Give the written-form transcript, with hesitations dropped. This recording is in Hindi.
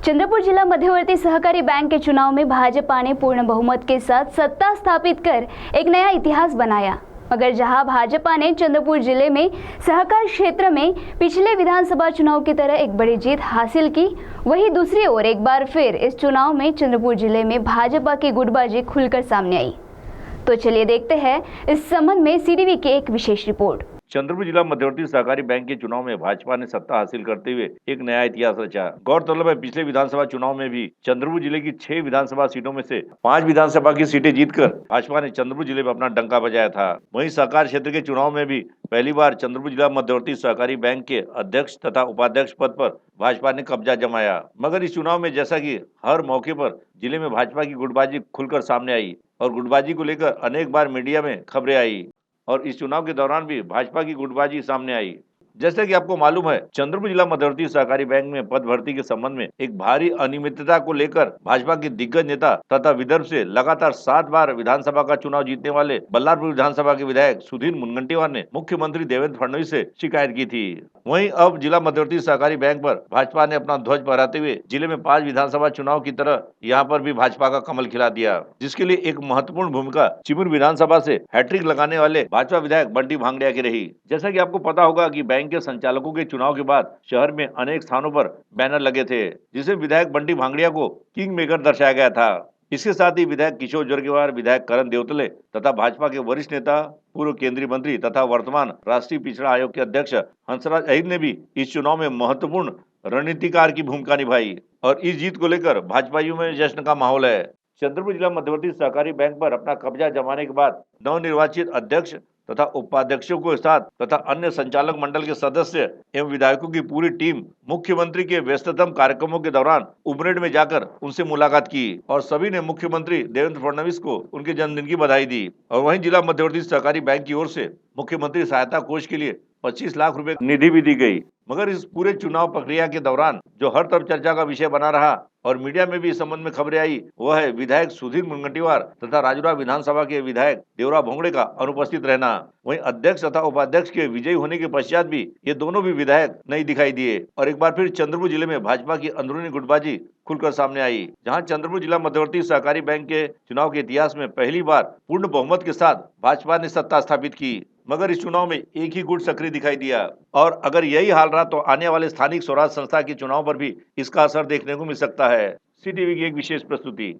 चंद्रपुर जिला मध्यवर्ती सहकारी बैंक के चुनाव में भाजपा ने पूर्ण बहुमत के साथ सत्ता स्थापित कर एक नया इतिहास बनाया। मगर जहां भाजपा ने चंद्रपुर जिले में सहकार क्षेत्र में पिछले विधानसभा चुनाव की तरह एक बड़ी जीत हासिल की, वहीं दूसरी ओर एक बार फिर इस चुनाव में चंद्रपुर जिले में भाजपा की गुटबाजी खुलकर सामने आई। तो चलिए देखते हैं इस संबंध में सीटीवी की एक विशेष रिपोर्ट। चंद्रपुर जिला मध्यवर्ती सहकारी बैंक के चुनाव में भाजपा ने सत्ता हासिल करते हुए एक नया इतिहास रचा। गौरतलब है, पिछले विधानसभा चुनाव में भी चंद्रपुर जिले की 6 विधानसभा सीटों में से 5 विधानसभा की सीटें जीतकर भाजपा ने चंद्रपुर जिले में अपना डंका बजाया था। वहीं सहकार क्षेत्र के चुनाव में भी पहली बार चंद्रपुर जिला मध्यवर्ती सहकारी बैंक के अध्यक्ष तथा उपाध्यक्ष पद पर भाजपा ने कब्जा जमाया। मगर इस चुनाव में जैसा कि हर मौके पर जिले में भाजपा की गुटबाजी खुलकर सामने आई और गुटबाजी को लेकर अनेक बार मीडिया में खबरें आई और इस चुनाव के दौरान भी भाजपा की गुटबाजी सामने आई। जैसे कि आपको मालूम है, चंद्रपुर जिला मध्यवर्ती सहकारी बैंक में पद भर्ती के संबंध में एक भारी अनियमितता को लेकर भाजपा के दिग्गज नेता तथा विदर्भ से लगातार 7 बार विधानसभा का चुनाव जीतने वाले बल्लारपुर विधानसभा के विधायक सुधीर मुनगंटीवार ने मुख्यमंत्री देवेंद्र फडणवीस से शिकायत की थी। वहीं अब जिला मध्यवर्ती सहकारी बैंक पर भाजपा ने अपना ध्वज फहराते हुए जिले में 5 विधानसभा चुनाव की तरह यहाँ पर भी भाजपा का कमल खिला दिया, जिसके लिए एक महत्वपूर्ण भूमिका चिमूर विधानसभा से हैट्रिक लगाने वाले भाजपा विधायक बंटी भांगड़िया की रही। जैसा कि आपको पता होगा कि बैंक के संचालकों के चुनाव के बाद शहर में अनेक स्थानों पर बैनर लगे थे, जिसे विधायक बंटी भांगड़िया को किंग मेकर दर्शाया गया था। इसके साथ ही विधायक किशोर जोरगेवार, विधायक करण देवतले तथा भाजपा के वरिष्ठ नेता, पूर्व केंद्रीय मंत्री तथा वर्तमान राष्ट्रीय पिछड़ा आयोग के अध्यक्ष हंसराज अहीर ने भी इस चुनाव में महत्वपूर्ण रणनीतिकार की भूमिका निभाई और इस जीत को लेकर भाजपाइयों में जश्न का माहौल है। चंद्रपुर जिला मध्यवर्ती सहकारी बैंक पर अपना कब्जा जमाने के बाद नवनिर्वाचित अध्यक्ष तथा उपाध्यक्षों के साथ तथा अन्य संचालक मंडल के सदस्य एवं विधायकों की पूरी टीम मुख्यमंत्री के व्यस्ततम कार्यक्रमों के दौरान उमरेड में जाकर उनसे मुलाकात की और सभी ने मुख्यमंत्री देवेंद्र फडणवीस को उनके जन्मदिन की बधाई दी। और वहीं जिला मध्यवर्ती सहकारी बैंक की ओर से मुख्यमंत्री सहायता कोष के लिए 25 लाख रुपए निधि भी दी गई। मगर इस पूरे चुनाव प्रक्रिया के दौरान जो हर तरफ चर्चा का विषय बना रहा और मीडिया में भी इस संबंध में खबरें आई, वह है विधायक सुधीर मुनगंटीवार तथा राजुरा विधानसभा के विधायक देवरा भोंगड़े का अनुपस्थित रहना। वहीं अध्यक्ष तथा उपाध्यक्ष के विजयी होने के पश्चात भी ये दोनों भी विधायक नहीं दिखाई दिए और एक बार फिर चंद्रपुर जिले में भाजपा की अंदरूनी गुटबाजी खुलकर सामने आई, जहां चंद्रपुर जिला मध्यवर्ती सहकारी बैंक के चुनाव के इतिहास में पहली बार पूर्ण बहुमत के साथ भाजपा ने सत्ता स्थापित की। मगर इस चुनाव में एक ही गुट सक्रिय दिखाई दिया और अगर यही हाल रहा तो आने वाले स्थानिक स्वराज संस्था के चुनाव पर भी इसका असर देखने को मिल सकता है। सीटीवी की एक विशेष प्रस्तुति।